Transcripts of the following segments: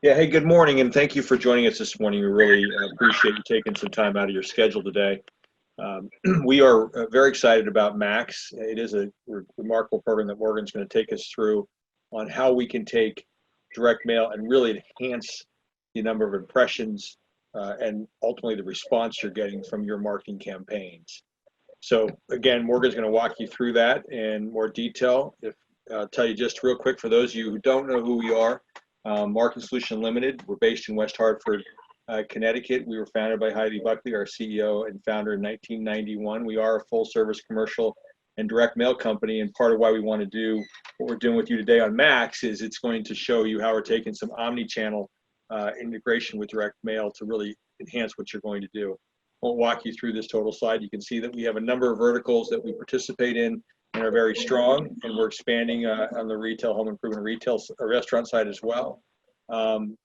Yeah, hey, good morning, and thank you for joining us this morning. We really appreciate you taking some time out of your schedule today. We are very excited about MAX. It is a remarkable program that Morgan's going to take us through on how we can take direct mail and really enhance the number of impressions and ultimately the response you're getting from your marketing campaigns. So again, Morgan's going to walk you through that in more detail. I'll tell you just real quick, for those of you who don't know who we are, Marketing Solution Limited. We're based in West Hartford, Connecticut. We were founded by Heidi Buckley, our CEO and founder, in 1991. We are a full-service commercial and direct mail company, and part of why we want to do what we're doing with you today on MAX is it's going to show you how we're taking some omni-channel integration with direct mail to really enhance what you're going to do. Won't walk you through this total slide. You can see that we have a number of verticals that we participate in and are very strong, and we're expanding on the retail, home improvement, retail, restaurant side as well. And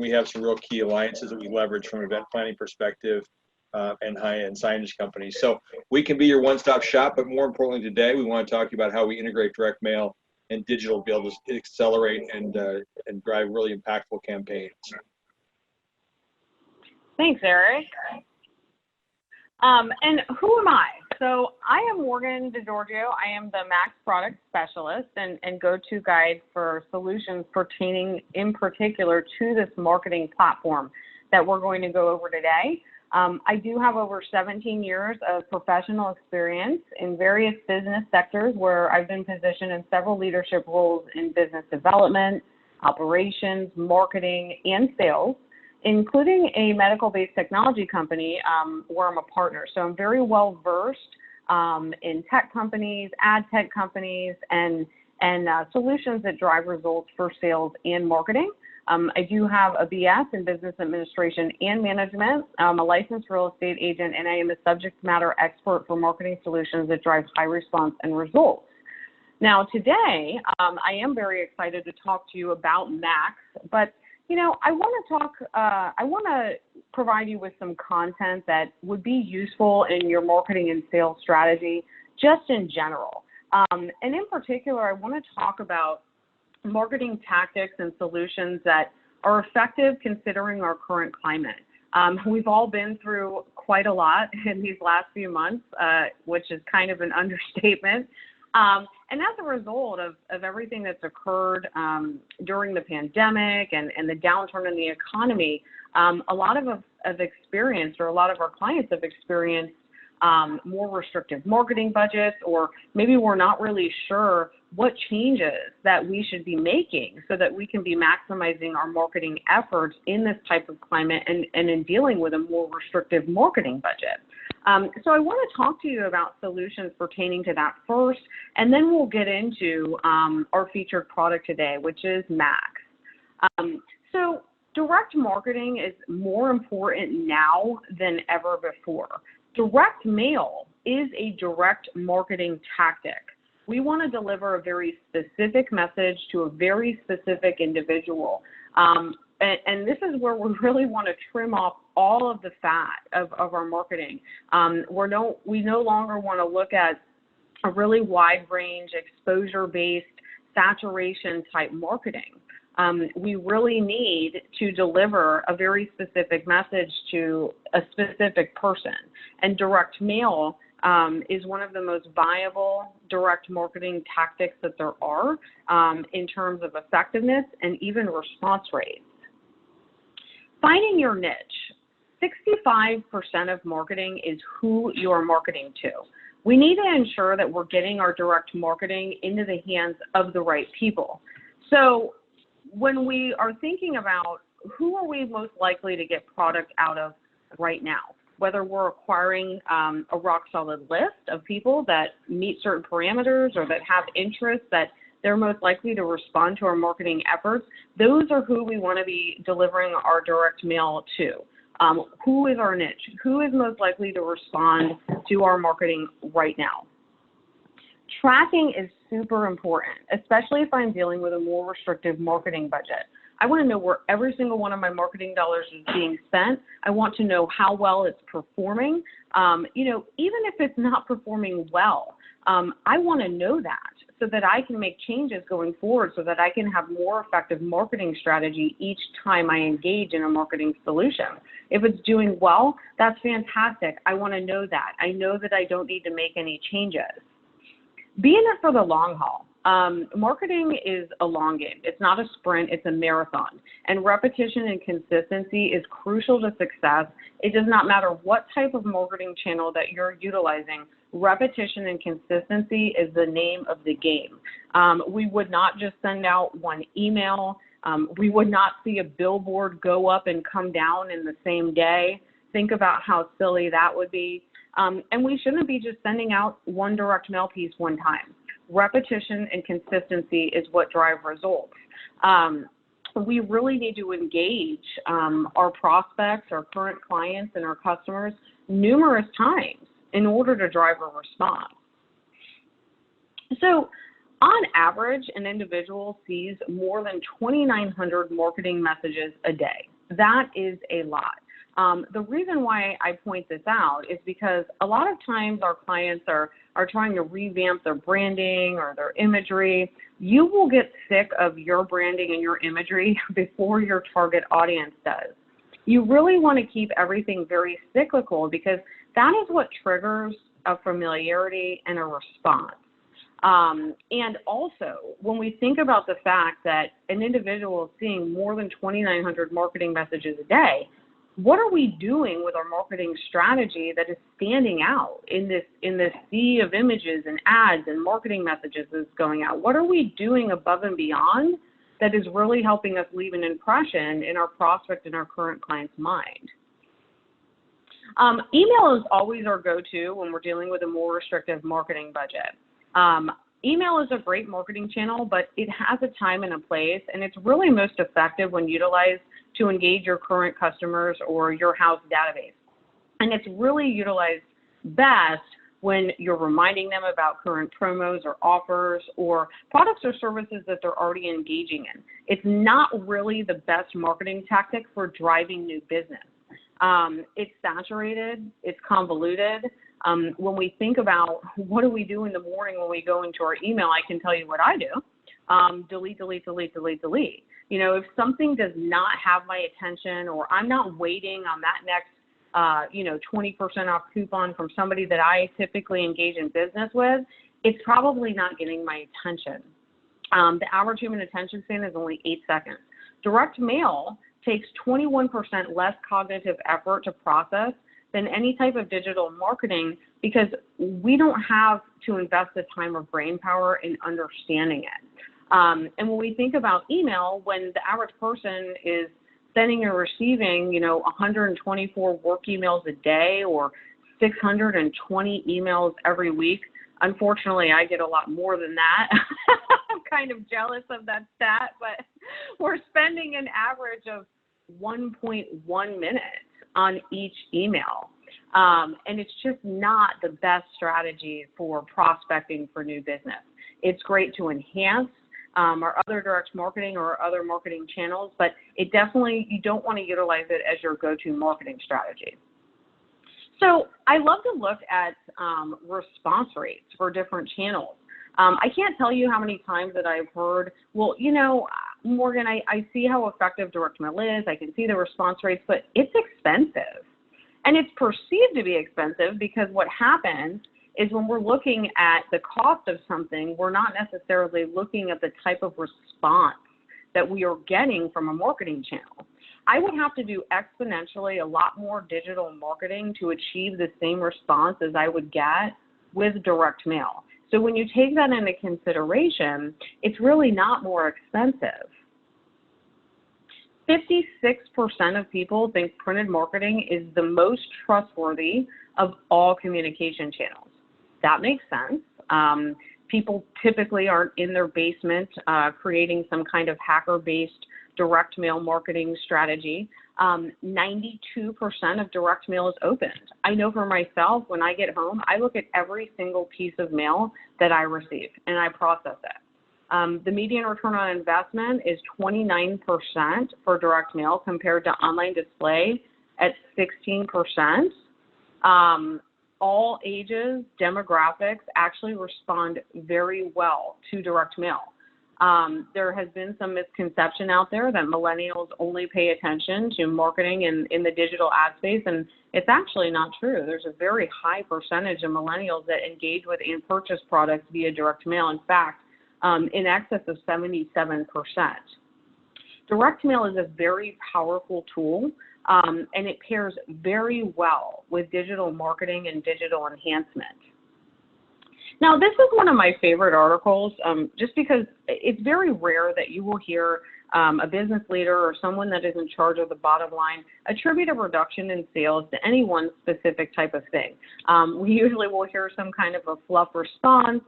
we have some real key alliances that we leverage from an event planning perspective and high-end signage companies. So we can be your one-stop shop, but more importantly today, we want to talk about how we integrate direct mail and digital to be able to accelerate and drive really impactful campaigns. Thanks, Eric. And who am I? So I am Morgan DeGiorgio. I am the MAX product specialist and go-to guide for solutions pertaining in particular to this marketing platform that we're going to go over today. I do have over 17 years of professional experience in various business sectors where I've been positioned in several leadership roles in business development, operations, marketing, and sales, including a medical-based technology company where I'm a partner. So I'm very well versed in tech companies, ad tech companies, and solutions that drive results for sales and marketing. I do have a BS in business administration and management. I'm a licensed real estate agent, and I am a subject matter expert for marketing solutions that drive high response and results. Now, today, I am very excited to talk to you about MAX, but you know, I want to provide you with some content that would be useful in your marketing and sales strategy, just in general. And in particular, I want to talk about marketing tactics and solutions that are effective considering our current climate. We've all been through quite a lot in these last few months, which is kind of an understatement. And as a result of everything that's occurred during the pandemic and the downturn in the economy, a lot of us have experienced, or a lot of our clients have experienced, more restrictive marketing budgets, or maybe we're not really sure what changes that we should be making so that we can be maximizing our marketing efforts in this type of climate and in dealing with a more restrictive marketing budget. So I want to talk to you about solutions pertaining to that first, and then we'll get into our featured product today, which is MAX. So direct marketing is more important now than ever before. Direct mail is a direct marketing tactic. We want to deliver a very specific message to a very specific individual. And this is where we really want to trim off all of the fat of our marketing. We no longer want to look at a really wide range, exposure-based, saturation type marketing. We really need to deliver a very specific message to a specific person. And direct mail is one of the most viable direct marketing tactics that there are in terms of effectiveness and even response rates. Finding your niche. 65% of marketing is who you're marketing to. We need to ensure that we're getting our direct marketing into the hands of the right people. So when we are thinking about who are we most likely to get product out of right now, whether we're acquiring a rock solid list of people that meet certain parameters or that have interests that they're most likely to respond to our marketing efforts, those are who we want to be delivering our direct mail to. Who is our niche? Who is most likely to respond to our marketing right now? Tracking is super important, especially if I'm dealing with a more restrictive marketing budget. I want to know where every single one of my marketing dollars is being spent. I want to know how well it's performing. Even if it's not performing well, I want to know that so that I can make changes going forward, so that I can have more effective marketing strategy each time I engage in a marketing solution. If it's doing well, that's fantastic. I want to know that. I know that I don't need to make any changes. Be in it for the long haul. Marketing is a long game. It's not a sprint, it's a marathon. And repetition and consistency is crucial to success. It does not matter what type of marketing channel that you're utilizing. Repetition and consistency is the name of the game. We would not just send out one email. We would not see a billboard go up and come down in the same day. Think about how silly that would be. And we shouldn't be just sending out one direct mail piece one time. Repetition and consistency is what drive results. We really need to engage our prospects, our current clients, and our customers numerous times in order to drive a response. So on average, an individual sees more than 2,900 marketing messages a day. That is a lot. The reason why I point this out is because a lot of times our clients are trying to revamp their branding or their imagery. You will get sick of your branding and your imagery before your target audience does. You really want to keep everything very cyclical, because that is what triggers a familiarity and a response. And also, when we think about the fact that an individual is seeing more than 2,900 marketing messages a day, what are we doing with our marketing strategy that is standing out in this sea of images and ads and marketing messages that's going out? What are we doing above and beyond that is really helping us leave an impression in our prospect and our current client's mind? Email is always our go-to when we're dealing with a more restrictive marketing budget. Email is a great marketing channel, but it has a time and a place, and it's really most effective when utilized to engage your current customers or your house database. And it's really utilized best when you're reminding them about current promos or offers or products or services that they're already engaging in. It's not really the best marketing tactic for driving new business. It's saturated, it's convoluted. When we think about what do we do in the morning when we go into our email, I can tell you what I do. Delete, delete, delete, delete, delete. You know, if something does not have my attention, or I'm not waiting on that next, 20% off coupon from somebody that I typically engage in business with, it's probably not getting my attention. The average human attention span is only 8 seconds. Direct mail takes 21% less cognitive effort to process than any type of digital marketing, because we don't have to invest the time or brain power in understanding it. And when we think about email, when the average person is sending or receiving, 124 work emails a day or 620 emails every week, unfortunately, I get a lot more than that. I'm kind of jealous of that stat, but we're spending an average of 1.1 minutes on each email. And it's just not the best strategy for prospecting for new business. It's great to enhance our other direct marketing or other marketing channels, but it definitely, you don't want to utilize it as your go-to marketing strategy. So I love to look at response rates for different channels. I can't tell you how many times that I've heard, well, Morgan, I see how effective direct mail is. I can see the response rates, but it's expensive. And it's perceived to be expensive because what happens is when we're looking at the cost of something, we're not necessarily looking at the type of response that we are getting from a marketing channel. I would have to do exponentially a lot more digital marketing to achieve the same response as I would get with direct mail. So when you take that into consideration, it's really not more expensive. 56% of people think printed marketing is the most trustworthy of all communication channels. That makes sense. People typically aren't in their basement creating some kind of hacker-based direct mail marketing strategy. 92% of direct mail is opened. I know for myself, when I get home, I look at every single piece of mail that I receive and I process it. The median return on investment is 29% for direct mail compared to online display at 16%. all ages, demographics actually respond very well to direct mail. There has been some misconception out there that millennials only pay attention to marketing in the digital ad space, and it's actually not true. There's a very high percentage of millennials that engage with and purchase products via direct mail. In fact, in excess of 77%. Direct mail is a very powerful tool, and it pairs very well with digital marketing and digital enhancement. Now, this is one of my favorite articles, just because it's very rare that you will hear a business leader or someone that is in charge of the bottom line attribute a reduction in sales to any one specific type of thing. We usually will hear some kind of a fluff response.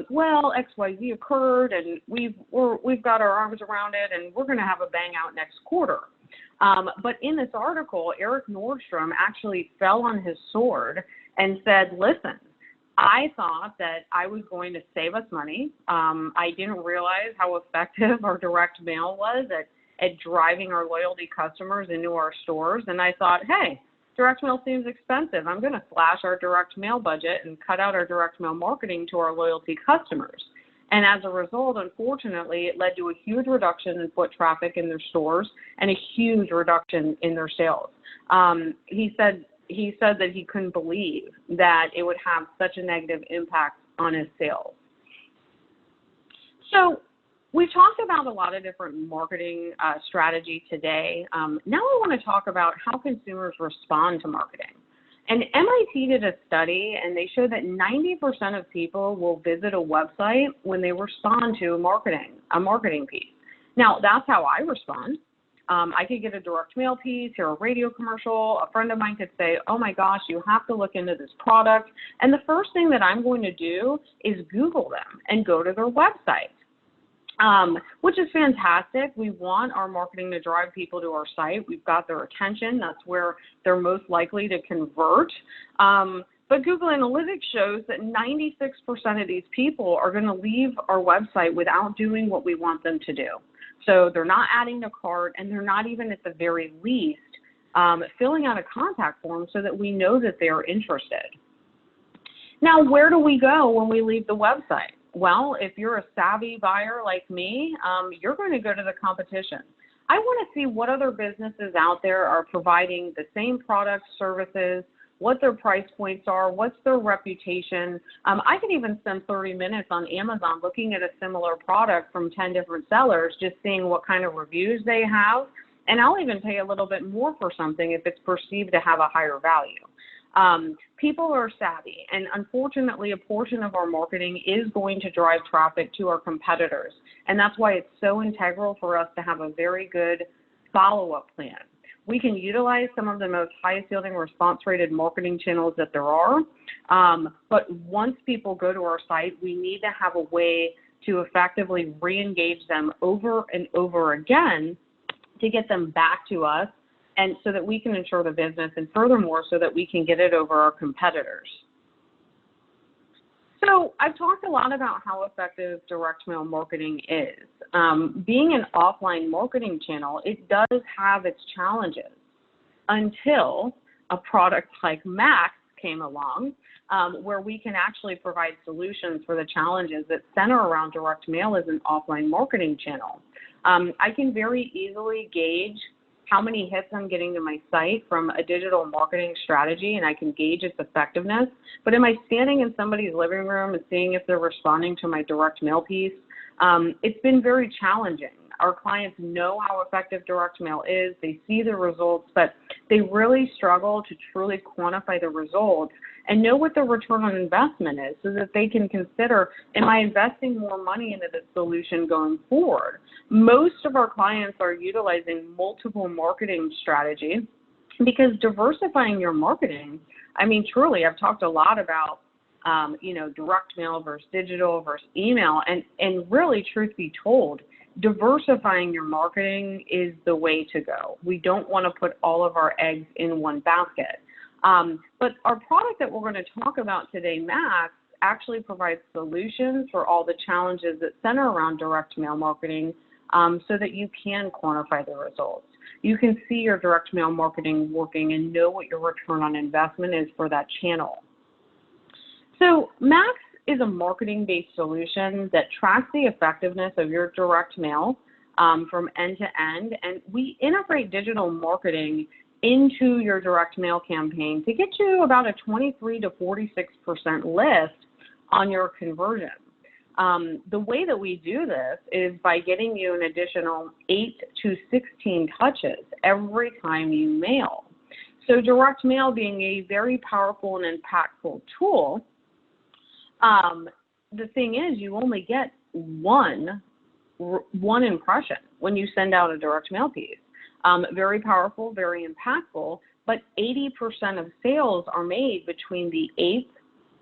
Well, XYZ occurred, and we've got our arms around it, and we're going to have a bang out next quarter. But in this article, Eric Nordstrom actually fell on his sword and said, listen, I thought that I was going to save us money. I didn't realize how effective our direct mail was at driving our loyalty customers into our stores. And I thought, hey, direct mail seems expensive. I'm going to slash our direct mail budget and cut out our direct mail marketing to our loyalty customers. And as a result, unfortunately, it led to a huge reduction in foot traffic in their stores and a huge reduction in their sales. He said that he couldn't believe that it would have such a negative impact on his sales. So we've talked about a lot of different marketing strategy today. Now I want to talk about how consumers respond to marketing. And MIT did a study, and they showed that 90% of people will visit a website when they respond to a marketing piece. Now, that's how I respond. I could get a direct mail piece, hear a radio commercial. A friend of mine could say, oh my gosh, you have to look into this product. And the first thing that I'm going to do is Google them and go to their website, which is fantastic. We want our marketing to drive people to our site. We've got their attention. That's where they're most likely to convert. But Google Analytics shows that 96% of these people are going to leave our website without doing what we want them to do. So they're not adding to cart, and they're not even at the very least filling out a contact form so that we know that they're interested. Now, where do we go when we leave the website? Well, if you're a savvy buyer like me, you're going to go to the competition. I want to see what other businesses out there are providing the same products, services, what their price points are, what's their reputation. I can even spend 30 minutes on Amazon looking at a similar product from 10 different sellers, just seeing what kind of reviews they have. And I'll even pay a little bit more for something if it's perceived to have a higher value. People are savvy, and unfortunately, a portion of our marketing is going to drive traffic to our competitors. And that's why it's so integral for us to have a very good follow-up plan. We can utilize some of the most highest yielding response rated marketing channels that there are. But once people go to our site, we need to have a way to effectively re-engage them over and over again to get them back to us, and so that we can ensure the business, and furthermore, so that we can get it over our competitors. So I've talked a lot about how effective direct mail marketing is. Being an offline marketing channel, it does have its challenges until a product like Max came along, where we can actually provide solutions for the challenges that center around direct mail as an offline marketing channel. I can very easily gauge how many hits I'm getting to my site from a digital marketing strategy, and I can gauge its effectiveness. But am I standing in somebody's living room and seeing if they're responding to my direct mail piece? It's been very challenging. Our clients know how effective direct mail is. They see the results, but they really struggle to truly quantify the results and know what the return on investment is, so that they can consider, am I investing more money into this solution going forward? Most of our clients are utilizing multiple marketing strategies, because diversifying your marketing, I mean, truly, I've talked a lot about direct mail versus digital versus email, and really, truth be told, diversifying your marketing is the way to go. We don't want to put all of our eggs in one basket. But our product that we're going to talk about today, Max, actually provides solutions for all the challenges that center around direct mail marketing, so that you can quantify the results. You can see your direct mail marketing working and know what your return on investment is for that channel. So Max is a marketing-based solution that tracks the effectiveness of your direct mail from end to end, and we integrate digital marketing into your direct mail campaign to get you about a 23 to 46% lift on your conversion. The way that we do this is by getting you an additional 8 to 16 touches every time you mail. So direct mail being a very powerful and impactful tool, the thing is you only get one impression when you send out a direct mail piece. Very powerful, very impactful, but 80% of sales are made between the 8th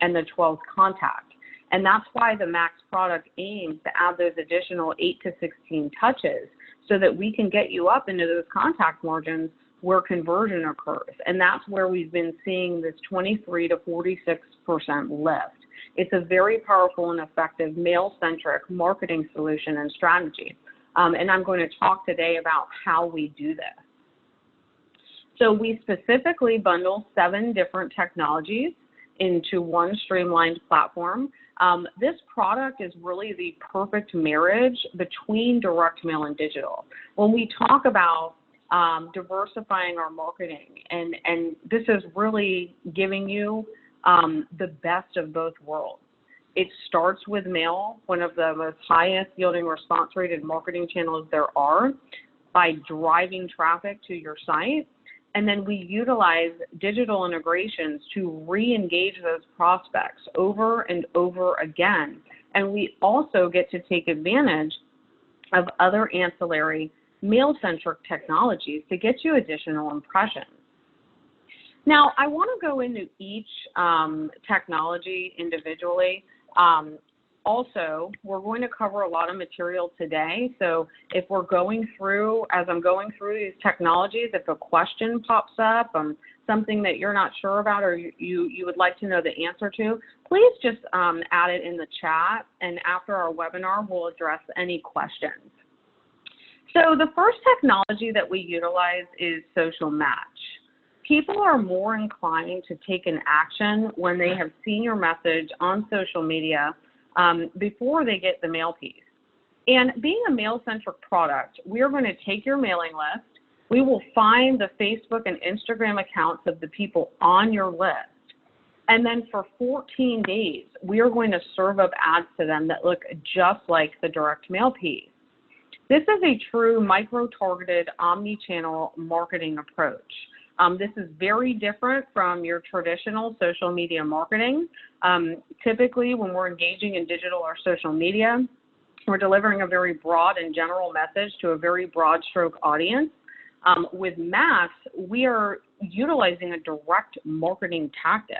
and the 12th contact. And that's why the Max product aims to add those additional 8 to 16 touches so that we can get you up into those contact margins where conversion occurs. And that's where we've been seeing this 23 to 46% lift. It's a very powerful and effective mail-centric marketing solution and strategy. And I'm going to talk today about how we do this. So we specifically bundle 7 different technologies into one streamlined platform. This product is really the perfect marriage between direct mail and digital. When we talk about diversifying our marketing, and this is really giving you the best of both worlds. It starts with mail, one of the most highest yielding response rated marketing channels there are, by driving traffic to your site. And then we utilize digital integrations to re-engage those prospects over and over again. And we also get to take advantage of other ancillary mail-centric technologies to get you additional impressions. Now, I want to go into each technology individually. Also, we're going to cover a lot of material today. So if we're going through, as I'm going through these technologies, if a question pops up, something that you're not sure about or you would like to know the answer to, please just add it in the chat. And after our webinar, we'll address any questions. So the first technology that we utilize is social match. People are more inclined to take an action when they have seen your message on social media before they get the mail piece. And being a mail-centric product, we're going to take your mailing list. We will find the Facebook and Instagram accounts of the people on your list. And then for 14 days, we are going to serve up ads to them that look just like the direct mail piece. This is a true micro-targeted omni-channel marketing approach. This is very different from your traditional social media marketing. Typically, when we're engaging in digital or social media, we're delivering a very broad and general message to a very broad stroke audience. With Max, we are utilizing a direct marketing tactic.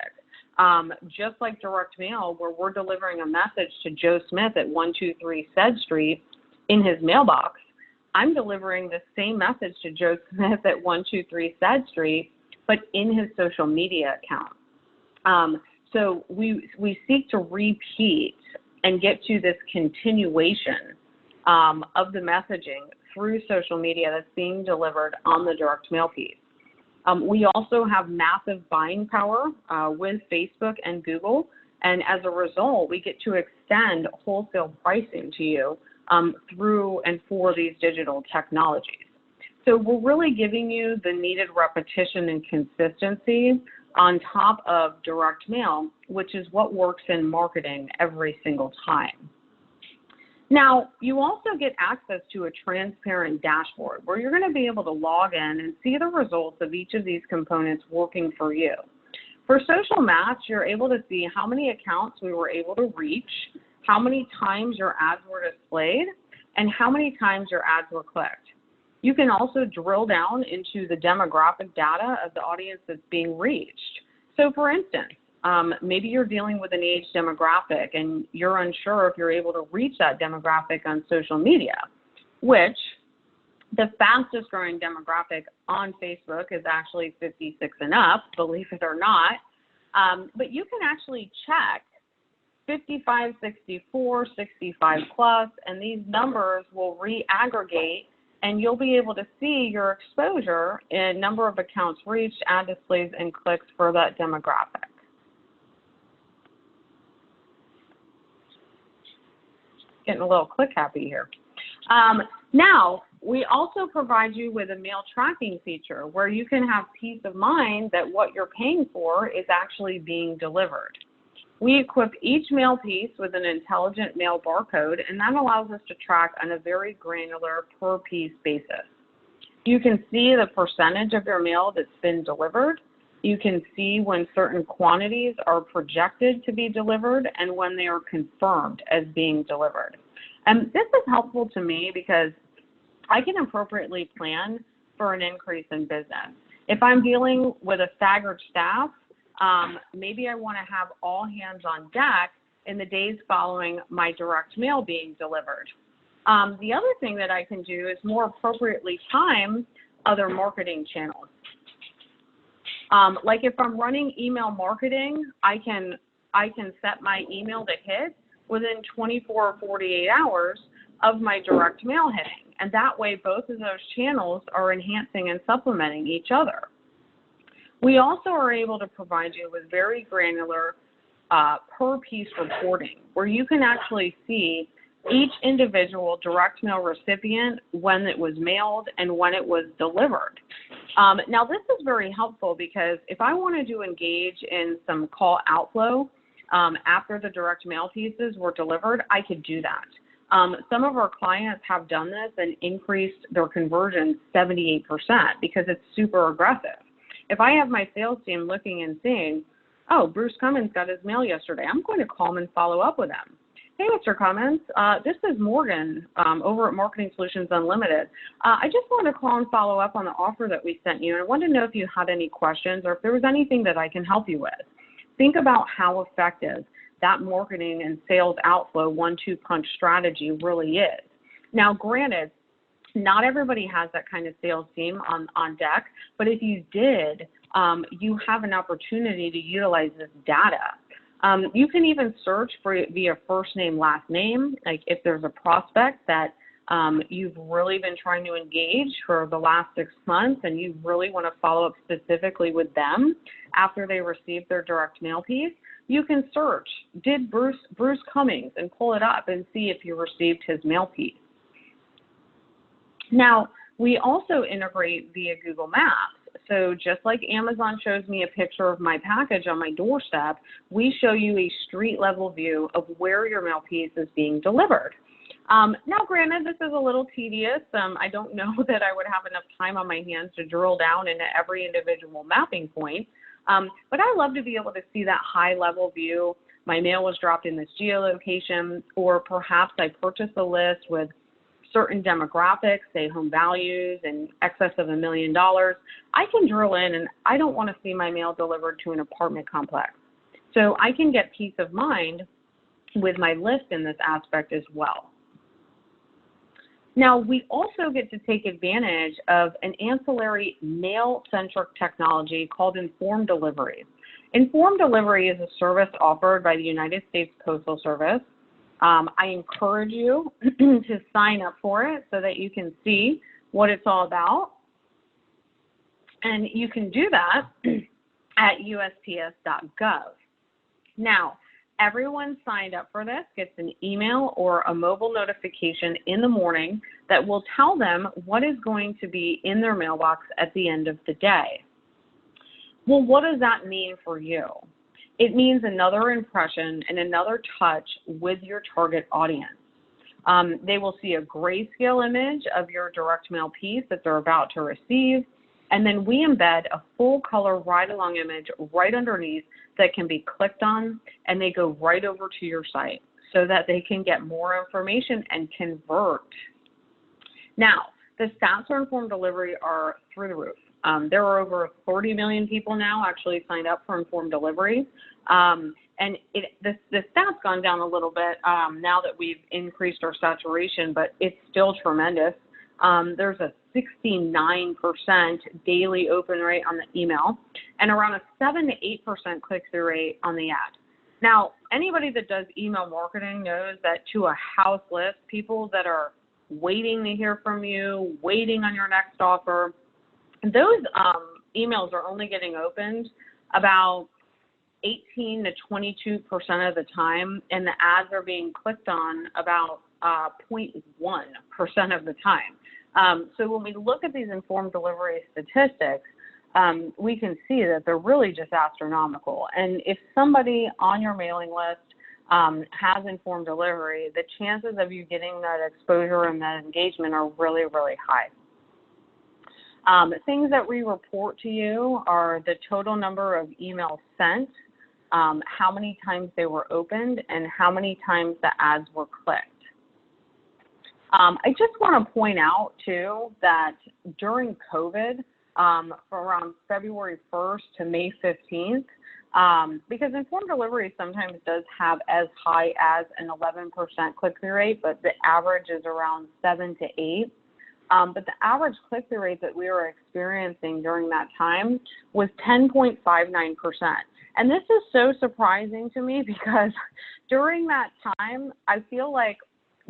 Just like direct mail, where we're delivering a message to Joe Smith at 123 Said Street in his mailbox, I'm delivering the same message to Joe Smith at 123 Said Street, but in his social media account. So we seek to repeat and get to this continuation of the messaging through social media that's being delivered on the direct mail piece. We also have massive buying power with Facebook and Google, and as a result, we get to extend wholesale pricing to you through and for these digital technologies. So we're really giving you the needed repetition and consistency on top of direct mail, which is what works in marketing every single time. Now, you also get access to a transparent dashboard where you're going to be able to log in and see the results of each of these components working for you. For social match, you're able to see how many accounts we were able to reach, how many times your ads were displayed, and how many times your ads were clicked. You can also drill down into the demographic data of the audience that's being reached. So for instance, maybe you're dealing with an age demographic and you're unsure if you're able to reach that demographic on social media, which the fastest growing demographic on Facebook is actually 56 and up, believe it or not. But you can actually check 55, 64, 65 plus, and these numbers will re-aggregate and you'll be able to see your exposure in number of accounts reached, ad displays, and clicks for that demographic. getting a little click happy here. Now, we also provide you with a mail tracking feature where you can have peace of mind that what you're paying for is actually being delivered. We equip each mail piece with an intelligent mail barcode, and that allows us to track on a very granular per piece basis. You can see the percentage of your mail that's been delivered. You can see when certain quantities are projected to be delivered and when they are confirmed as being delivered. And this is helpful to me because I can appropriately plan for an increase in business. If I'm dealing with a staggered staff, maybe I want to have all hands on deck in the days following my direct mail being delivered. The other thing that I can do is more appropriately time other marketing channels. Like if I'm running email marketing, I can set my email to hit within 24 or 48 hours of my direct mail hitting. And that way, both of those channels are enhancing and supplementing each other. We also are able to provide you with very granular per piece reporting, where you can actually see each individual direct mail recipient, when it was mailed and when it was delivered. Now, this is very helpful because if I wanted to engage in some call outflow after the direct mail pieces were delivered, I could do that. Some of our clients have done this and increased their conversion 78% because it's super aggressive. If I have my sales team looking and seeing, oh, Bruce Cummins got his mail yesterday, I'm going to call him and follow up with him. Hey, Mr. Cummins, this is Morgan over at Marketing Solutions Unlimited. I just wanted to call and follow up on the offer that we sent you, and I wanted to know if you had any questions or if there was anything that I can help you with. Think about how effective that marketing and sales outflow 1-2 punch strategy really is. Now, granted, not everybody has that kind of sales team on deck, but if you did, you have an opportunity to utilize this data. You can even search for it via first name, last name. Like if there's a prospect that you've really been trying to engage for the last 6 months and you really want to follow up specifically with them after they receive their direct mail piece, you can search, did Bruce Cummings, and pull it up and see if you received his mail piece. Now, we also integrate via Google Maps. So just like Amazon shows me a picture of my package on my doorstep, we show you a street level view of where your mail piece is being delivered. Now, granted, this is a little tedious. I don't know that I would have enough time on my hands to drill down into every individual mapping point, but I love to be able to see that high level view. My mail was dropped in this geolocation, or perhaps I purchased a list with certain demographics, say home values in excess of $1 million. I can drill in, and I don't want to see my mail delivered to an apartment complex. So I can get peace of mind with my list in this aspect as well. Now, we also get to take advantage of an ancillary mail-centric technology called Informed Delivery. Informed Delivery is a service offered by the United States Postal Service. I encourage you to sign up for it so that you can see what it's all about. And you can do that at USPS.gov. Now, everyone signed up for this gets an email or a mobile notification in the morning that will tell them what is going to be in their mailbox at the end of the day. Well, what does that mean for you? It means another impression and another touch with your target audience. They will see a grayscale image of your direct mail piece that they're about to receive, and then we embed a full color ride-along image right underneath that can be clicked on, and they go right over to your site so that they can get more information and convert. Now, the stats for Informed Delivery are through the roof. There are over 30 million people now actually signed up for Informed Delivery. And the stat's gone down a little bit now that we've increased our saturation, but it's still tremendous. There's a 69% daily open rate on the email and around a 7 to 8% click-through rate on the ad. Now, anybody that does email marketing knows that to a house list, people that are waiting to hear from you, waiting on your next offer, those emails are only getting opened about 18 to 22% of the time, and the ads are being clicked on about 0.1% of the time. So when we look at these informed delivery statistics, we can see that they're really just astronomical. And if somebody on your mailing list has informed delivery, the chances of you getting that exposure and that engagement are really, really high. Things that we report to you are the total number of emails sent, how many times they were opened, and how many times the ads were clicked. I just want to point out, too, that during COVID, from around February 1st to May 15th, because informed delivery sometimes does have as high as an 11% click-through rate, but the average is around 7 to 8. But the average click-through rate that we were experiencing during that time was 10.59%. And this is so surprising to me because during that time, I feel like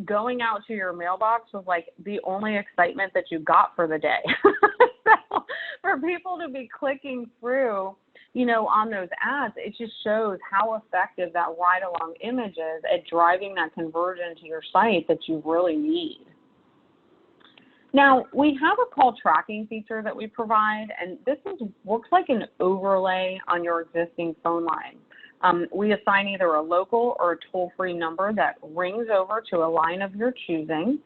going out to your mailbox was like the only excitement that you got for the day. So for people to be clicking through, on those ads, it just shows how effective that ride-along image is at driving that conversion to your site that you really need. Now, we have a call tracking feature that we provide, and this works like an overlay on your existing phone line. We assign either a local or a toll-free number that rings over to a line of your choosing,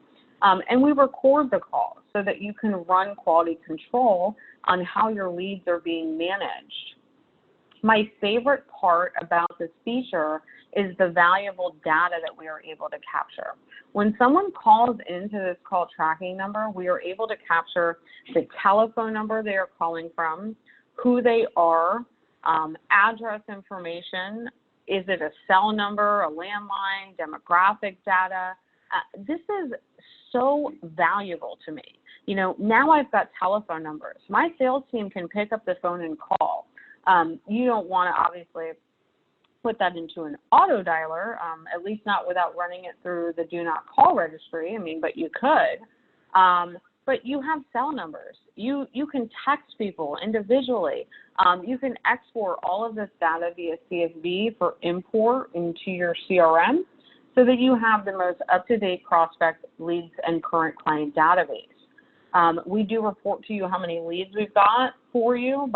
and we record the call so that you can run quality control on how your leads are being managed. My favorite part about this feature is the valuable data that we are able to capture. When someone calls into this call tracking number, we are able to capture the telephone number they are calling from, who they are, address information, is it a cell number, a landline, demographic data. This is so valuable to me. Now I've got telephone numbers. My sales team can pick up the phone and call. You don't want to obviously put that into an auto dialer, at least not without running it through the do not call registry. But you could. But you have cell numbers. You can text people individually. You can export all of this data via CSV for import into your CRM so that you have the most up-to-date prospect leads and current client database. We do report to you how many leads we've got for you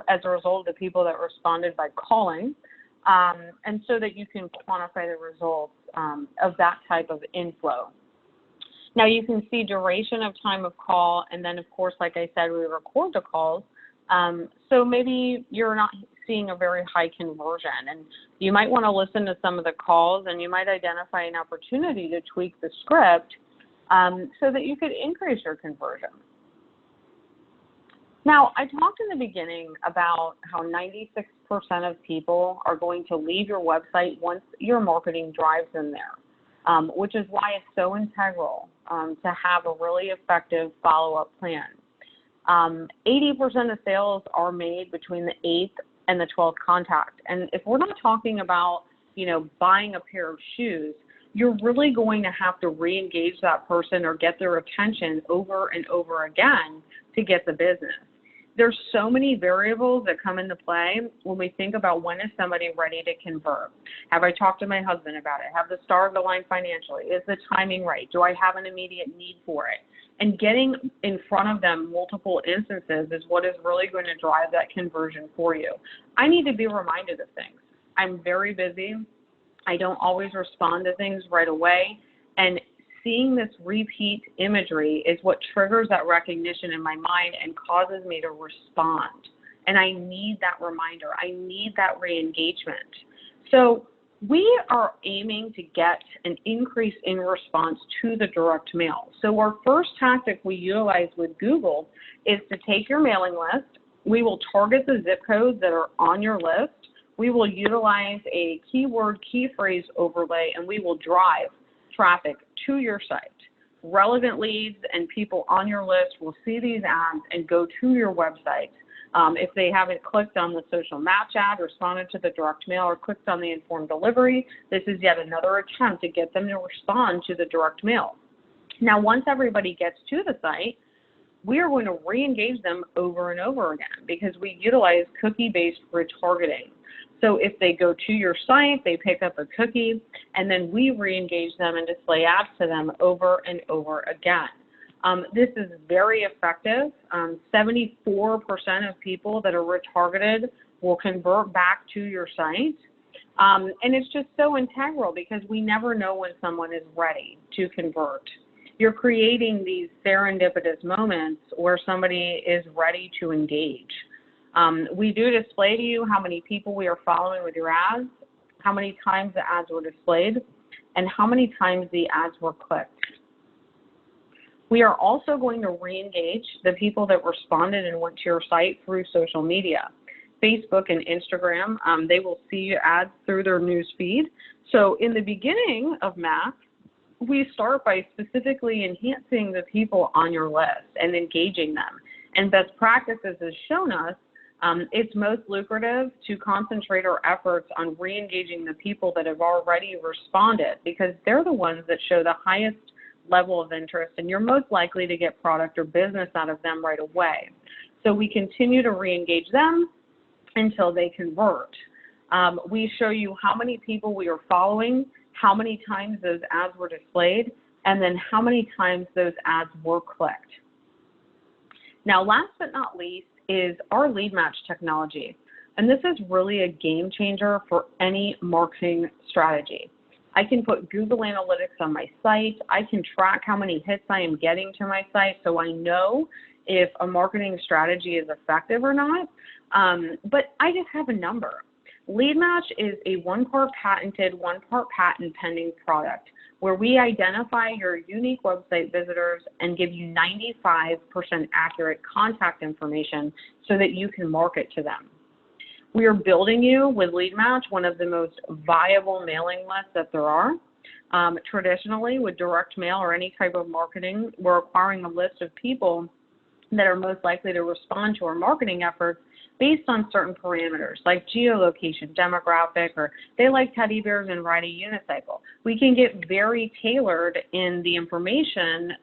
as a result of the people that responded by calling, and so that you can quantify the results of that type of inflow. Now you can see duration of time of call, and then of course, like I said, we record the calls. So maybe you're not seeing a very high conversion, and you might want to listen to some of the calls, and you might identify an opportunity to tweak the script so that you could increase your conversion. Now, I talked in the beginning about how 96% of people are going to leave your website once your marketing drives them there, which is why it's so integral to have a really effective follow-up plan. 80% of sales are made between the 8th and the 12th contact. And if we're not talking about, buying a pair of shoes, you're really going to have to re-engage that person or get their attention over and over again to get the business. There's so many variables that come into play when we think about when is somebody ready to convert. Have I talked to my husband about it? Have the stars aligned financially? Is the timing right? Do I have an immediate need for it? And getting in front of them multiple instances is what is really going to drive that conversion for you. I need to be reminded of things. I'm very busy. I don't always respond to things right away. And seeing this repeat imagery is what triggers that recognition in my mind and causes me to respond. And I need that reminder. I need that re-engagement. So we are aiming to get an increase in response to the direct mail. So our first tactic we utilize with Google is to take your mailing list. We will target the zip codes that are on your list. We will utilize a keyword key phrase overlay, and we will drive traffic to your site. Relevant leads and people on your list will see these ads and go to your website. If they haven't clicked on the social match ad, responded to the direct mail, or clicked on the informed delivery, this is yet another attempt to get them to respond to the direct mail. Now, once everybody gets to the site, we are going to re-engage them over and over again because we utilize cookie-based retargeting. So if they go to your site, they pick up a cookie, and then we re-engage them and display ads to them over and over again. This is very effective. 74% of people that are retargeted will convert back to your site. And it's just so integral because we never know when someone is ready to convert. You're creating these serendipitous moments where somebody is ready to engage. We do display to you how many people we are following with your ads, how many times the ads were displayed, and how many times the ads were clicked. We are also going to re-engage the people that responded and went to your site through social media. Facebook and Instagram, they will see ads through their news feed. So in the beginning of MAX, we start by specifically enhancing the people on your list and engaging them. And best practices has shown us it's most lucrative to concentrate our efforts on re-engaging the people that have already responded because they're the ones that show the highest level of interest and you're most likely to get product or business out of them right away. So we continue to re-engage them until they convert. We show you how many people we are following, how many times those ads were displayed, and then how many times those ads were clicked. Now, last but not least is our lead match technology. And this is really a game changer for any marketing strategy. I can put Google Analytics on my site. I can track how many hits I am getting to my site so I know if a marketing strategy is effective or not. But I just have a number. Lead Match is a one-part patented, one-part patent pending product where we identify your unique website visitors and give you 95% accurate contact information so that you can market to them. We are building you with Lead Match, one of the most viable mailing lists that there are. Traditionally, with direct mail or any type of marketing, we're acquiring a list of people that are most likely to respond to our marketing efforts based on certain parameters like geolocation, demographic, or they like teddy bears and ride a unicycle. We can get very tailored in the information,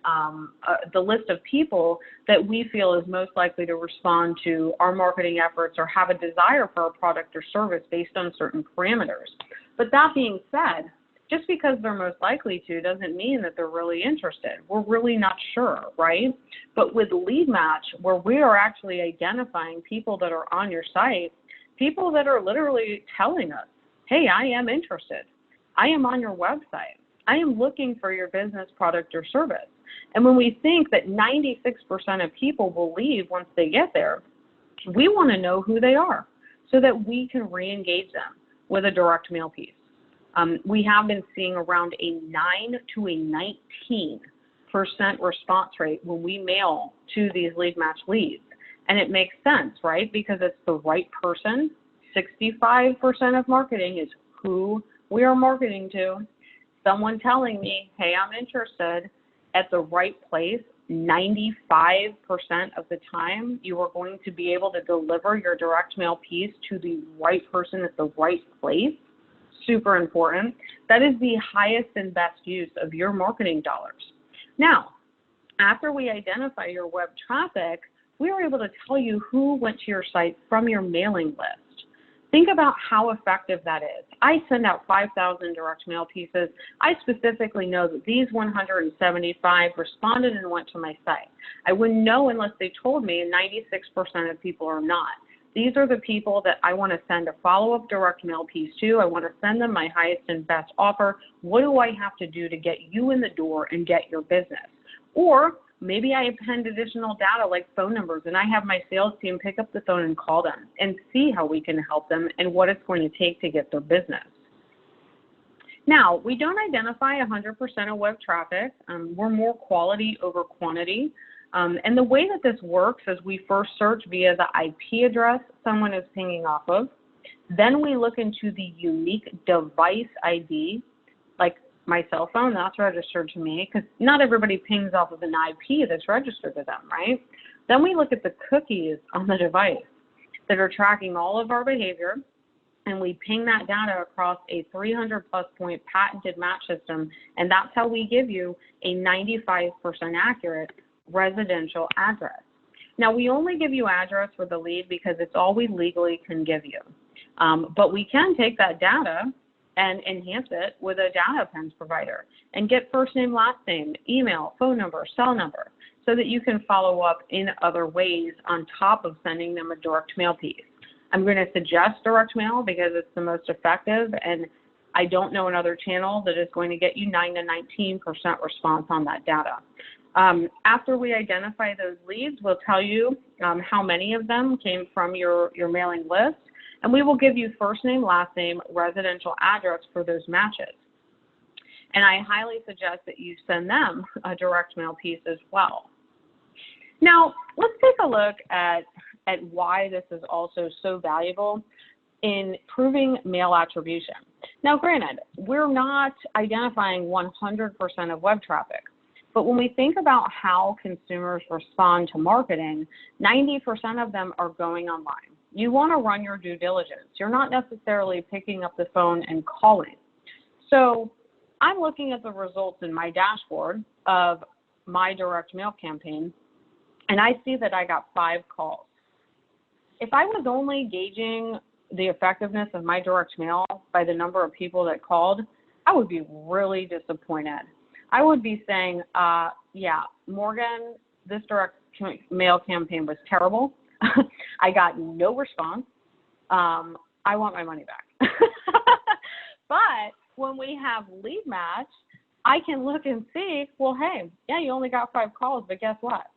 the list of people that we feel is most likely to respond to our marketing efforts or have a desire for a product or service based on certain parameters. But that being said, just because they're most likely to doesn't mean that they're really interested. We're really not sure, right? But with Lead Match, where we are actually identifying people that are on your site, people that are literally telling us, hey, I am interested. I am on your website. I am looking for your business, product, or service. And when we think that 96% of people will leave once they get there, we want to know who they are so that we can re-engage them with a direct mail piece. We have been seeing around a 9 to a 19% response rate when we mail to these Lead Match leads. And it makes sense, right? Because it's the right person. 65% of marketing is who we are marketing to. Someone telling me, hey, I'm interested, at the right place. 95% of the time, you are going to be able to deliver your direct mail piece to the right person at the right place. Super important. That is the highest and best use of your marketing dollars. Now, after we identify your web traffic, we are able to tell you who went to your site from your mailing list. Think about how effective that is. I send out 5,000 direct mail pieces. I specifically know that these 175 responded and went to my site. I wouldn't know unless they told me, and 96% of people are not. These are the people that I want to send a follow-up direct mail piece to. I want to send them my highest and best offer. What do I have to do to get you in the door and get your business? Or maybe I append additional data like phone numbers, and I have my sales team pick up the phone and call them and see how we can help them and what it's going to take to get their business. Now, we don't identify 100% of web traffic. We're more quality over quantity. And the way that this works is we first search via the IP address someone is pinging off of. Then we look into the unique device ID, like my cell phone, that's registered to me, because not everybody pings off of an IP that's registered to them, right? Then we look at the cookies on the device that are tracking all of our behavior, and we ping that data across a 300+ point patented match system, and that's how we give you a 95% accurate residential address. Now, we only give you address for the lead because it's all we legally can give you. But we can take that data and enhance it with a data appends provider and get first name, last name, email, phone number, cell number, so that you can follow up in other ways on top of sending them a direct mail piece. I'm going to suggest direct mail because it's the most effective, and I don't know another channel that is going to get you 9 to 19% response on that data. After we identify those leads, we'll tell you how many of them came from your mailing list, and we will give you first name, last name, residential address for those matches. And I highly suggest that you send them a direct mail piece as well. Now, let's take a look at why this is also so valuable in proving mail attribution. Now, granted, we're not identifying 100% of web traffic, but when we think about how consumers respond to marketing, 90% of them are going online. You want to run your due diligence. You're not necessarily picking up the phone and calling. So I'm looking at the results in my dashboard of my direct mail campaign, and I see that I got 5 calls. If I was only gauging the effectiveness of my direct mail by the number of people that called, I would be really disappointed. I would be saying, yeah, Morgan, this direct mail campaign was terrible. I got no response. I want my money back. But when we have lead match, I can look and see, well, hey, yeah, you only got 5 calls, but guess what?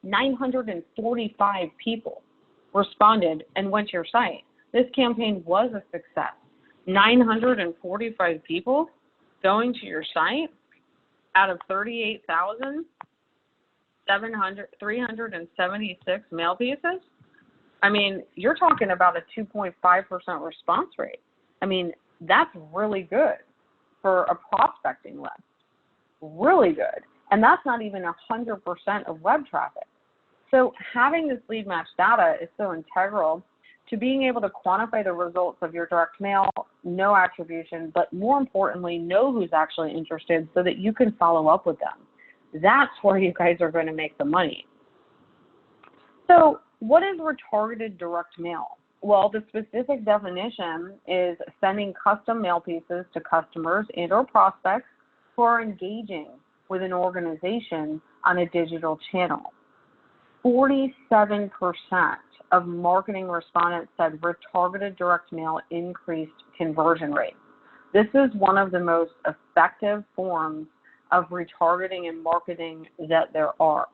945 people responded and went to your site. This campaign was a success. 945 people going to your site out of 38,376 mail pieces. I mean, you're talking about a 2.5% response rate. I mean, that's really good for a prospecting list. Really good. And that's not even 100% of web traffic. So having this lead match data is so integral to being able to quantify the results of your direct mail, know attribution, but more importantly, know who's actually interested so that you can follow up with them. That's where you guys are going to make the money. So what is retargeted direct mail? Well, the specific definition is sending custom mail pieces to customers and or prospects who are engaging with an organization on a digital channel. 47% of marketing respondents said retargeted direct mail increased conversion rate. This is one of the most effective forms of retargeting and marketing that there are.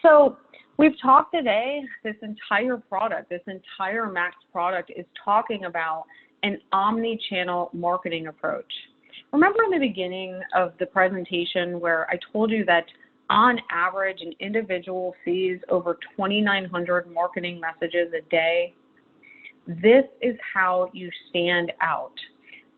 So we've talked today, this entire product, this entire Max product is talking about an omni-channel marketing approach. Remember in the beginning of the presentation where I told you that on average, an individual sees over 2,900 marketing messages a day? This is how you stand out.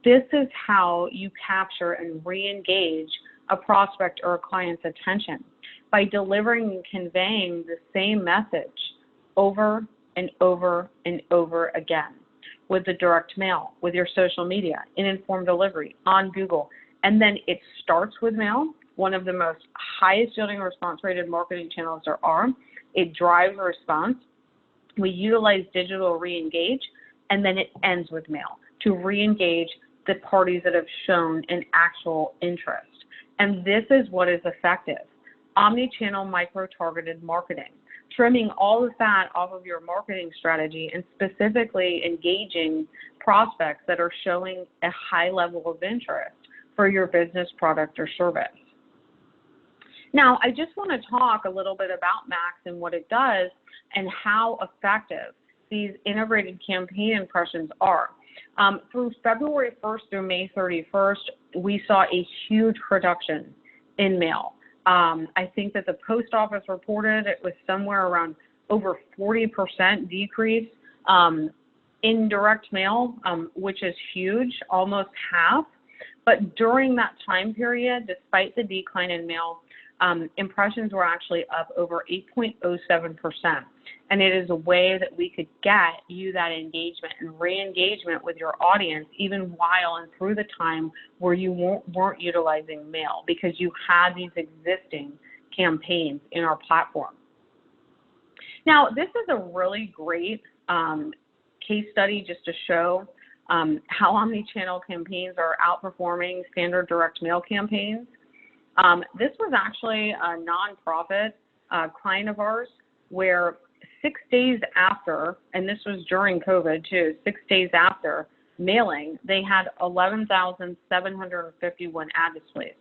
This is how you capture and re-engage a prospect or a client's attention by delivering and conveying the same message over and over and over again with the direct mail, with your social media, in informed delivery, on Google. And then it starts with mail, one of the most highest yielding response rated marketing channels there are. It drives a response. We utilize digital re-engage, and then it ends with mail to re-engage the parties that have shown an actual interest. And this is what is effective. Omni-channel micro-targeted marketing, trimming all of that off of your marketing strategy and specifically engaging prospects that are showing a high level of interest for your business, product, or service. Now, I just want to talk a little bit about Max and what it does and how effective these integrated campaign impressions are. Through February 1st through May 31st, we saw a huge reduction in mail. I think that the post office reported it was somewhere around over 40% decrease in direct mail, which is huge, almost half. But during that time period, despite the decline in mail, impressions were actually up over 8.07%. And it is a way that we could get you that engagement and re-engagement with your audience even while and through the time where you weren't utilizing mail because you had these existing campaigns in our platform. Now, this is a really great case study just to show how omni-channel campaigns are outperforming standard direct mail campaigns. This was actually a nonprofit client of ours where 6 days after, and this was during COVID too, 6 days after mailing, they had 11,751 ad displays.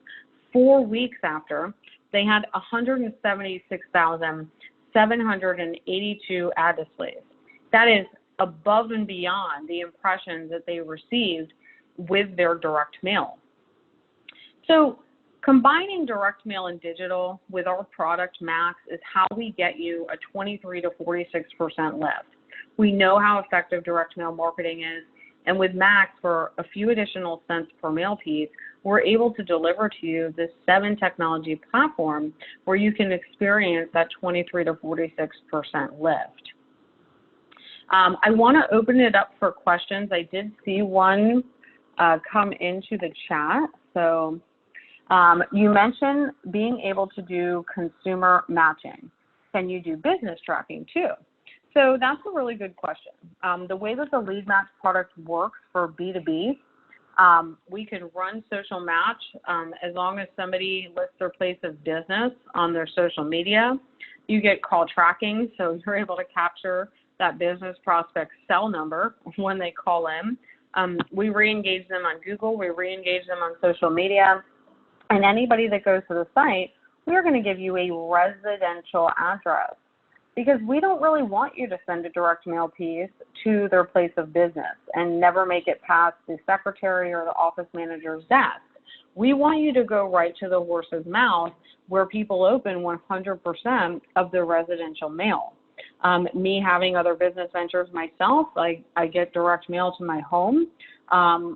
4 weeks after, they had 176,782 ad displays. That is above and beyond the impressions that they received with their direct mail. So combining direct mail and digital with our product Max is how we get you a 23 to 46% lift. We know how effective direct mail marketing is, and with Max, for a few additional cents per mail piece, we're able to deliver to you this 7 technology platform where you can experience that 23 to 46% lift. I want to open it up for questions. I did see one come into the chat. So you mentioned being able to do consumer matching. Can you do business tracking too? So that's a really good question. The way that the Lead Match product works for B2B, we can run social match as long as somebody lists their place of business on their social media. You get call tracking, so you're able to capture that business prospect's cell number when they call in. We re-engage them on Google, we re-engage them on social media, and anybody that goes to the site, we're going to give you a residential address because we don't really want you to send a direct mail piece to their place of business and never make it past the secretary or the office manager's desk. We want you to go right to the horse's mouth where people open 100% of their residential mail. Me having other business ventures myself, I get direct mail to my home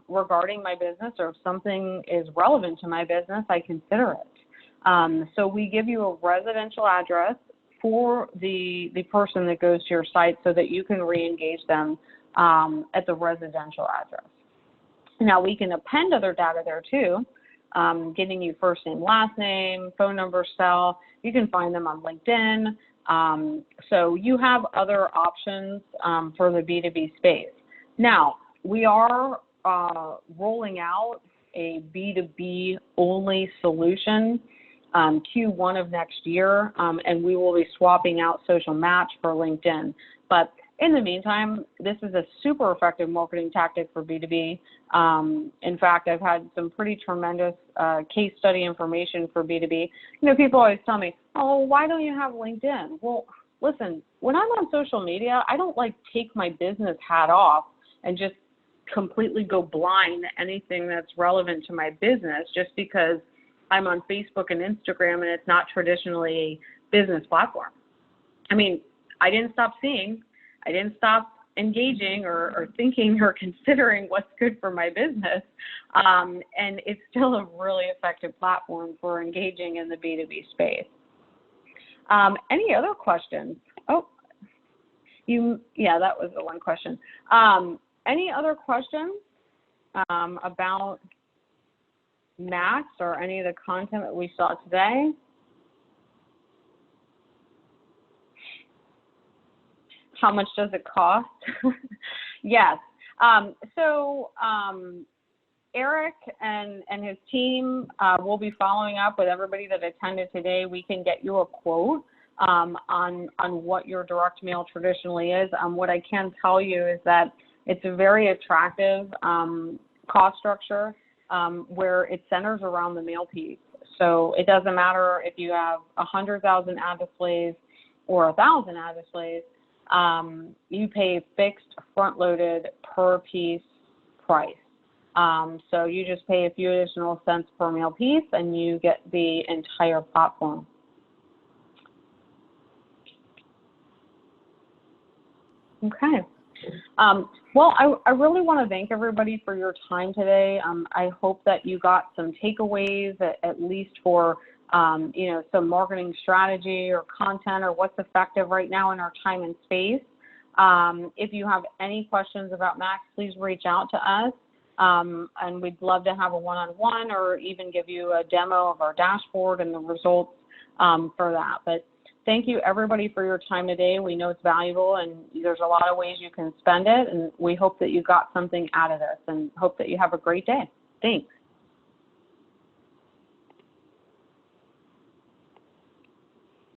regarding my business, or if something is relevant to my business, I consider it. So we give you a residential address for the person that goes to your site so that you can re-engage them at the residential address. Now we can append other data there too, getting you first name, last name, phone number, cell. You can find them on LinkedIn. So you have other options for the B2B space. Now, we are rolling out a B2B only solution Q1 of next year, and we will be swapping out social match for LinkedIn. But in the meantime, this is a super effective marketing tactic for B2B. In fact, I've had some pretty tremendous case study information for B2B. You know, people always tell me, oh, why don't you have LinkedIn? Well, listen, when I'm on social media, I don't like take my business hat off and just completely go blind to anything that's relevant to my business just because I'm on Facebook and Instagram and it's not traditionally a business platform. I mean, I didn't stop seeing, I didn't stop engaging or thinking or considering what's good for my business. And it's still a really effective platform for engaging in the B2B space. Any other questions? Oh, yeah, that was the one question. Any other questions about Max or any of the content that we saw today? How much does it cost? Yes. So Eric and his team will be following up with everybody that attended today. We can get you a quote on what your direct mail traditionally is. What I can tell you is that it's a very attractive cost structure where it centers around the mail piece. So it doesn't matter if you have 100,000 ad displays or 1,000 ad displays. You pay fixed front-loaded per piece price. So you just pay a few additional cents per mail piece and you get the entire platform. Okay. Well, I really want to thank everybody for your time today. I hope that you got some takeaways, at least for you know, some marketing strategy or content or what's effective right now in our time and space. If you have any questions about Max, please reach out to us. And we'd love to have a one-on-one or even give you a demo of our dashboard and the results for that. But Thank you, everybody, for your time today. We know it's valuable, and there's a lot of ways you can spend it, and we hope that you got something out of this and hope that you have a great day. Thanks.